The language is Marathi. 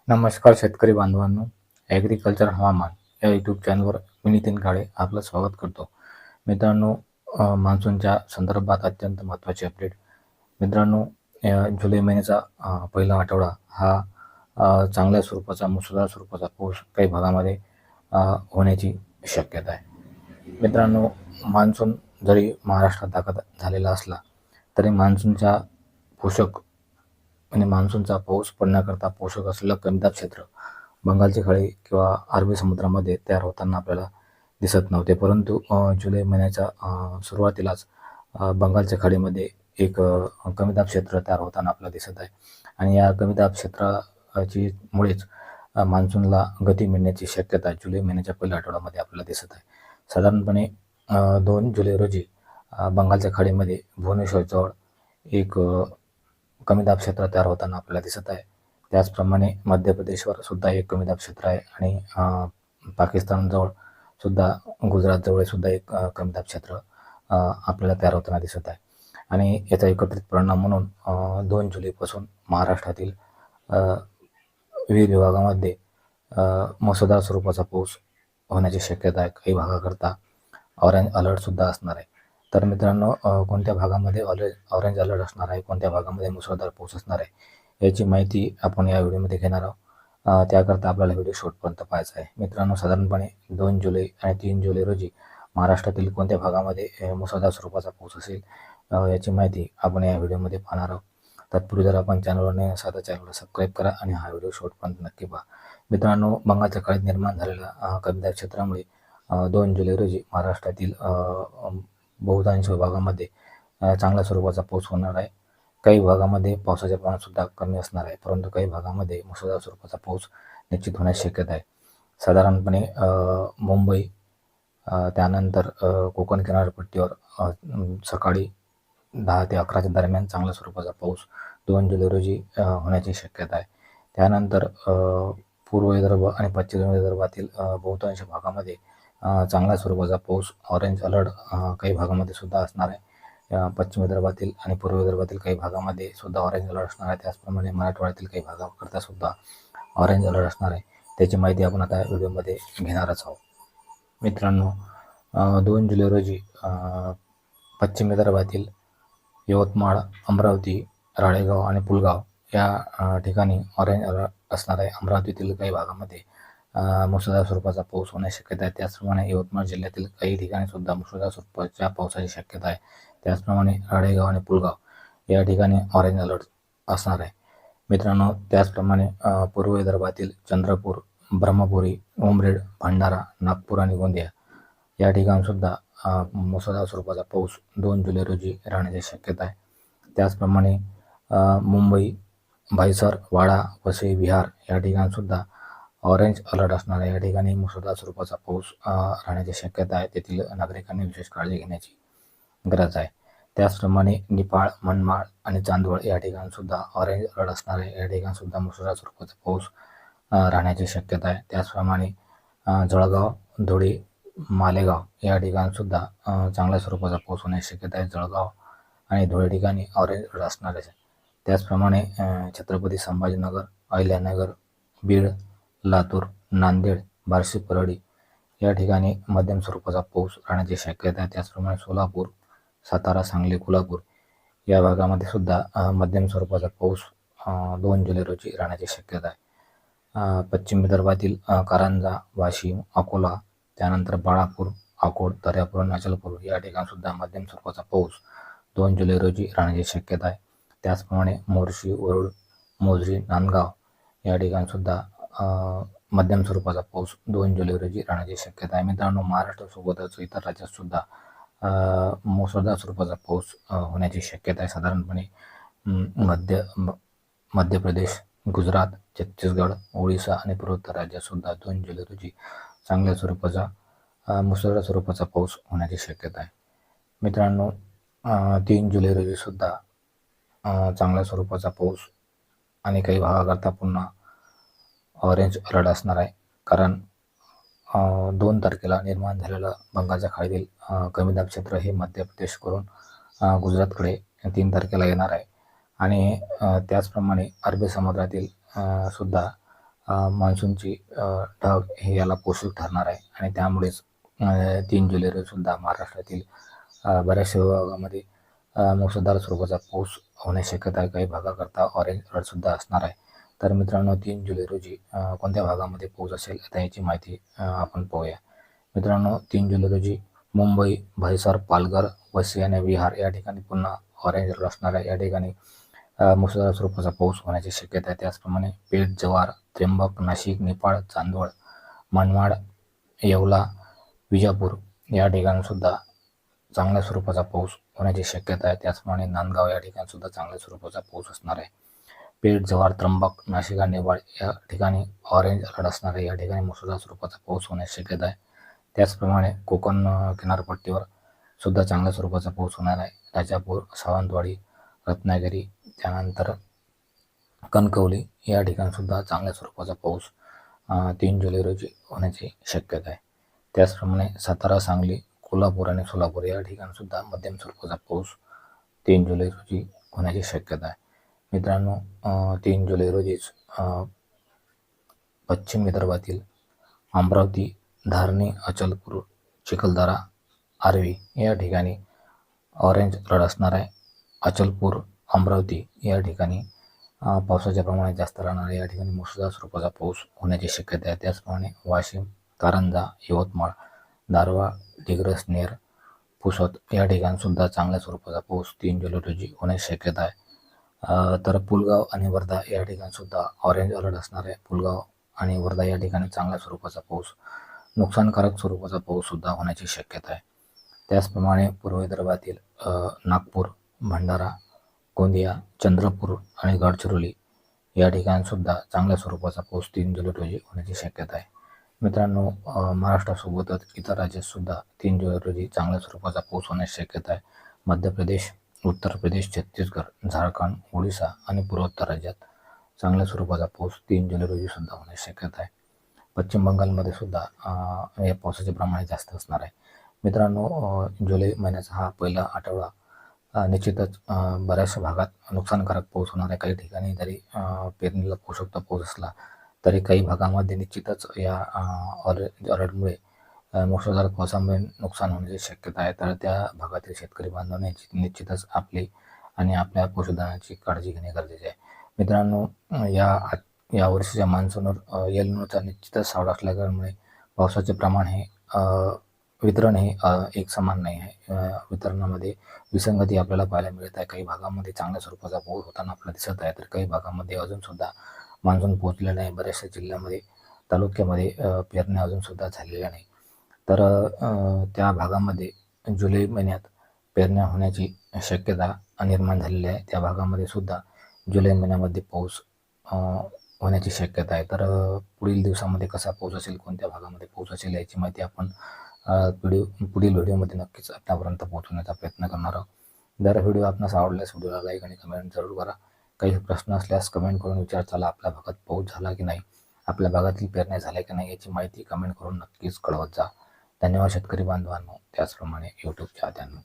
नमस्कार शेतकरी बांधवांनो, ॲग्रिकल्चर हवामान या यूट्यूब चॅनलवर मी नितीन काळे आपलं स्वागत करतो. मित्रांनो, मान्सूनच्या संदर्भात अत्यंत महत्त्वाचे अपडेट. मित्रांनो, जुलै महिन्याचा पहिला आठवडा हा चांगल्या स्वरूपाचा मुसळधार स्वरूपाचा पाऊस काही भागामध्ये होण्याची शक्यता आहे. मित्रांनो, मान्सून जरी महाराष्ट्रात दाखल झालेला असला तरी मान्सूनच्या पोषक आणि मान्सूनचा पाऊस पडण्याकरता पोषक असलेलं कमीदाब क्षेत्र बंगालची खाडी किंवा अरबी समुद्रामध्ये तयार होताना आपल्याला दिसत नव्हते. परंतु जुलै महिन्याच्या सुरुवातीलाच बंगालच्या खाडीमध्ये एक कमीदाब क्षेत्र तयार होताना आपल्याला दिसत आहे. आणि या कमीदाब क्षेत्राची मुळेच मान्सूनला गती मिळण्याची शक्यता जुलै महिन्याच्या पहिल्या आठवड्यामध्ये आपल्याला दिसत आहे. साधारणपणे 2 जुलै रोजी बंगालच्या खाडीमध्ये भुवनेश्वरजवळ एक कमीदाब क्षेत्र तयार होताना आपल्याला दिसत आहे. त्याचप्रमाणे मध्य प्रदेशवर सुद्धा एक कमीदाब क्षेत्र आहे आणि पाकिस्तानजवळ सुद्धा गुजरातजवळ सुद्धा एक कमीदाब क्षेत्र आपल्याला तयार होताना दिसत आहे. आणि याचा एकत्रित परिणाम म्हणून 2 जुलैपासून महाराष्ट्रातील विविध विभागामध्ये मुसळधार स्वरूपाचा पाऊस होण्याची शक्यता आहे. काही भागाकरता ऑरेंज अलर्टसुद्धा असणार आहे. तर मित्रांनो, कोणत्या भागामध्ये ऑरेंज अलर्ट असणार आहे, कोणत्या भागामध्ये मुसळधार पाऊस असणार आहे याची माहिती आपण या व्हिडिओमध्ये घेणार आहोत. त्याकरता आपल्याला व्हिडिओ शेवटपर्यंत पाहायचा आहे. मित्रांनो, साधारणपणे 2 जुलै आणि 3 जुलै रोजी महाराष्ट्रातील कोणत्या भागामध्ये मुसळधार स्वरूपाचा पाऊस असेल याची माहिती आपण या व्हिडिओमध्ये पाहणार आहोत. तत्पूर्वी जर आपण चॅनलवर नवीन असाल तर चॅनलला सबस्क्राईब करा आणि हा व्हिडिओ शेवटपर्यंत नक्की पहा. मित्रांनो, बंगालच्या खाडीत निर्माण झालेल्या कमीदाब क्षेत्रामुळे 2 जुलै रोजी महाराष्ट्रातील बहुतांश भागामध्ये चांगल्या स्वरूपाचा पाऊस होणार आहे. काही भागामध्ये पावसाचे प्रमाणसुद्धा कमी असणार आहे, परंतु काही भागामध्ये मुसळधार स्वरूपाचा पाऊस निश्चित होण्याची शक्यता आहे. साधारणपणे मुंबई त्यानंतर कोकण किनारपट्टीवर सकाळी 10 ते 11च्या दरम्यान चांगल्या स्वरूपाचा पाऊस 2 जुलै रोजी होण्याची शक्यता आहे. त्यानंतर पूर्व विदर्भ आणि पश्चिम विदर्भातील बहुतांश भागामध्ये चांगल्या स्वरूपाचा पाऊस ऑरेंज अलर्ट काही भागामध्ये सुद्धा असणार आहे. पश्चिम विदर्भातील आणि पूर्व विदर्भातील काही भागामध्ये सुद्धा ऑरेंज अलर्ट असणार आहे. त्याचप्रमाणे मराठवाड्यातील काही भागाकरता सुद्धा ऑरेंज अलर्ट असणार आहे. त्याची माहिती आपण आता व्हिडिओमध्ये घेणारच आहोत. मित्रांनो, 2 जुलै रोजी पश्चिम विदर्भातील यवतमाळ, अमरावती, राळेगाव आणि पुलगाव या ठिकाणी ऑरेंज अलर्ट असणार आहे. अमरावतीतील काही भागामध्ये मुसळधार स्वरूपाचा पाऊस होण्याची शक्यता आहे. त्याचप्रमाणे यवतमाळ जिल्ह्यातील काही ठिकाणी सुद्धा मुसळधार स्वरूपाच्या पावसाची शक्यता आहे. त्याचप्रमाणे राळेगाव आणि पुलगाव या ठिकाणी ऑरेंज अलर्ट असणार आहे. मित्रांनो, त्याचप्रमाणे पूर्व विदर्भातील चंद्रपूर, ब्रह्मपुरी, उमरेड, भंडारा, नागपूर आणि गोंदिया या ठिकाणीसुद्धा मुसळधार स्वरूपाचा पाऊस 2 जुलै रोजी राहण्याची शक्यता आहे. त्याचप्रमाणे मुंबई, भाईसर, वाडा, वसई, विहार या ठिकाणीसुद्धा ऑरेंज अलर्ट असणार आहे. या ठिकाणी मुसळधार स्वरूपाचा पाऊस राहण्याची शक्यता आहे. तेथील नागरिकांनी विशेष काळजी घेण्याची गरज आहे. त्याचप्रमाणे निपाळ, मनमाड आणि चांदवड या ठिकाणीसुद्धा ऑरेंज अलर्ट असणार आहे. या ठिकाणीसुद्धा मुसळधार स्वरूपाचा पाऊस राहण्याची शक्यता आहे. त्याचप्रमाणे जळगाव, धुळे, मालेगाव या ठिकाणीसुद्धा चांगल्या स्वरूपाचा पाऊस होण्याची शक्यता आहे. जळगाव आणि धुळे ठिकाणी ऑरेंज अलर्ट असणार आहे. त्याचप्रमाणे छत्रपती संभाजीनगर, अहिल्यानगर, बीड, लातूर, नांदेड, बार्शी, परळी या ठिकाणी मध्यम स्वरूपाचा पाऊस राहण्याची शक्यता आहे. त्याचप्रमाणे सोलापूर, सातारा, सांगली, कोल्हापूर या भागामध्ये सुद्धा मध्यम स्वरूपाचा पाऊस 2 जुलै रोजी राहण्याची शक्यता आहे. पश्चिम विदर्भातील कारंजा, वाशिम, अकोला, त्यानंतर बाळापूर, अकोट, दर्यापूर आणि अचलपूर या ठिकाणीसुद्धा मध्यम स्वरूपाचा पाऊस 2 जुलै रोजी राहण्याची शक्यता आहे. त्याचप्रमाणे मोर्शी, वरुड, मोजरी, नांदगाव या ठिकाणीसुद्धा मध्यम स्वरूपाचा पाऊस 2 जुलै रोजी राहण्याची शक्यता आहे. मित्रांनो, महाराष्ट्रासोबतच इतर राज्यातसुद्धा मुसळधार स्वरूपाचा पाऊस होण्याची शक्यता आहे. साधारणपणे मध्य प्रदेश, गुजरात, छत्तीसगड, ओडिसा आणि पूर्वोत्तर राज्यातसुद्धा 2 जुलै रोजी चांगल्या स्वरूपाचा मुसळधार स्वरूपाचा पाऊस होण्याची शक्यता आहे. मित्रांनो, 3 जुलै रोजी सुद्धा चांगल्या स्वरूपाचा पाऊस आणि काही भागाकरता पुन्हा ऑरेंज अलर्ट असणार आहे. कारण 2 तारखेला निर्माण झालेलं बंगालच्या खाडीतील कमीदाब क्षेत्र हे मध्य प्रदेश करून गुजरातकडे 3 तारखेला येणार आहे. आणि त्याचप्रमाणे अरबी समुद्रातील सुद्धा मान्सूनची ढग हे याला पोषक ठरणार आहे आणि त्यामुळेच 3 जुलै रोजी सुद्धा महाराष्ट्रातील बऱ्याचशा विभागामध्ये मुसळधार स्वरूपाचा पाऊस होण्याची शक्यता आहे. काही भागाकरता ऑरेंज अलर्ट सुद्धा असणार आहे. तर मित्रांनो 3 जुलै रोजी कोणत्या भागामध्ये पाऊस असेल आता याची माहिती आपण पाहूया. मित्रांनो 3 जुलै रोजी मुंबई, म्हैसाळ, पालघर, वाशिम आणि विहार या ठिकाणी पुन्हा ऑरेंज अलर्ट असणार आहे. या ठिकाणी मुसळधार स्वरूपाचा पाऊस होण्याची शक्यता आहे. त्याचप्रमाणे पेठ, जव्हार, त्र्यंबक, नाशिक, निफाड, चांदवड, मनमाड, येवला, विजापूर या ठिकाणी सुद्धा चांगल्या स्वरूपाचा पाऊस होण्याची शक्यता आहे. त्याचप्रमाणे नांदगाव या ठिकाणी सुद्धा चांगल्या स्वरूपाचा पाऊस असणार आहे. पेठ, जव्हार, त्र्यंबक, नाशिक आणि निफाड या ठिकाणी ऑरेंज अलर्ट असणार आहे. या ठिकाणी मुसळधार स्वरूपाचा पाऊस होण्याची शक्यता आहे. त्याचप्रमाणे कोकण किनारपट्टीवर सुद्धा चांगल्या स्वरूपाचा पाऊस होणार आहे. राजापूर, सावंतवाडी, रत्नागिरी, त्यानंतर कणकवली या ठिकाणी सुद्धा चांगल्या स्वरूपाचा पाऊस 3 जुलै रोजी होण्याची शक्यता आहे. त्याचप्रमाणे सातारा, सांगली, कोल्हापूर आणि सोलापूर या ठिकाणी सुद्धा मध्यम स्वरूपाचा पाऊस 3 जुलै रोजी होण्याची शक्यता आहे. मित्रांनो 3 जुलै रोजीच पश्चिम विदर्भातील अमरावती, धारणी, अचलपूर, चिखलदरा, आर्वी या ठिकाणी ऑरेंज अलर्ट असणार आहे. अचलपूर, अमरावती या ठिकाणी पावसाचे प्रमाण जास्त राहणार आहे. या ठिकाणी मुसळधार स्वरूपाचा पाऊस होण्याची शक्यता आहे. त्याचप्रमाणे वाशिम, कारंजा, यवतमाळ, दारव्हा, दिग्रस, नेर, पुसद या ठिकाणी सुद्धा चांगल्या स्वरूपाचा पाऊस 3 जुलै रोजी होण्याची शक्यता आहे. तर पुलगाव आणि वर्धा या ठिकाणी सुद्धा ऑरेंज अलर्ट असणार आहे. पुलगाव आणि वर्धा या ठिकाणी चांगल्या स्वरूपाचा पाऊस, नुकसानकारक स्वरूपाचा पाऊस सुद्धा होण्याची शक्यता आहे. त्याचप्रमाणे पूर्व विदर्भातील नागपूर, भंडारा, गोंदिया, चंद्रपूर आणि गडचिरोली या ठिकाणी सुद्धा चांगल्या स्वरूपाचा पाऊस 3 जुलै रोजी होण्याची शक्यता आहे. मित्रांनो महाराष्ट्रासोबतच इतर राज्यात सुद्धा 3 जुलै रोजी चांगल्या स्वरूपाचा पाऊस होण्याची शक्यता आहे. मध्य प्रदेश, उत्तर प्रदेश, छत्तीसगड, झारखंड, ओडिशा आणि पूर्वोत्तर राज्यात चांगल्या स्वरूपाचा पाऊस 3 जुलै रोजी सुद्धा होण्याची शक्यता आहे. पश्चिम बंगालमध्ये सुद्धा या पावसाचे प्रमाण जास्त असणार आहे. मित्रांनो जुलै महिन्याचा हा पहिला आठवडा निश्चितच बऱ्याचशा भागात नुकसानकारक पाऊस होणार आहे. काही ठिकाणी जरी पेरणीला पोषक पाऊस असला तरी काही भागामध्ये निश्चितच या अलर्टमुळे मुसळधार पावसामुळे नुकसान होण्याची शक्यता आहे. तर त्या भागातील शेतकरी बांधवांनी निश्चितच आपली आणि आपल्या पशुधनाची काळजी घेणे गरजेचे आहे. मित्रांनो या वर्षीच्या मान्सूनवर एल निनोचा निश्चितच सावट असल्यामुळे पावसाचे प्रमाण हे वितरण हे एक समान नाही आहे. वितरणामध्ये विसंगती आपल्याला पाहायला मिळत आहे. काही भागामध्ये चांगल्या स्वरूपाचा पाऊस होताना आपल्याला दिसत आहे, तर काही भागामध्ये अजूनसुद्धा मान्सून पोहोचलेला नाही. बऱ्याचशा जिल्ह्यामध्ये, तालुक्यामध्ये पेरण्या अजूनसुद्धा झालेल्या नाही. तर त्या भागामध्ये जुलै महिन्यात पेरण्या होण्याची शक्यता निर्माण झालेली आहे. त्या भागामध्ये सुद्धा जुलै महिन्यामध्ये पाऊस होण्याची शक्यता आहे. तर पुढील दिवसामध्ये कसा पाऊस असेल, कोणत्या भागामध्ये पाऊस असेल याची माहिती आपण पुढील व्हिडिओमध्ये नक्कीच आपल्यापर्यंत पोहोचवण्याचा प्रयत्न करणार आहोत. जर व्हिडिओ आपणास आवडल्यास व्हिडिओला लाईक आणि कमेंट जरूर करा. काही प्रश्न असल्यास कमेंट करून विचारताला आपल्या भागात पाऊस झाला की नाही, आपल्या भागातील पेरण्या झाल्या की नाही याची माहिती कमेंट करून नक्कीच कळवत जा. धन्यवाद शेतकरी बांधवांनो, त्याचप्रमाणे यूट्यूब चाहत्यांनो.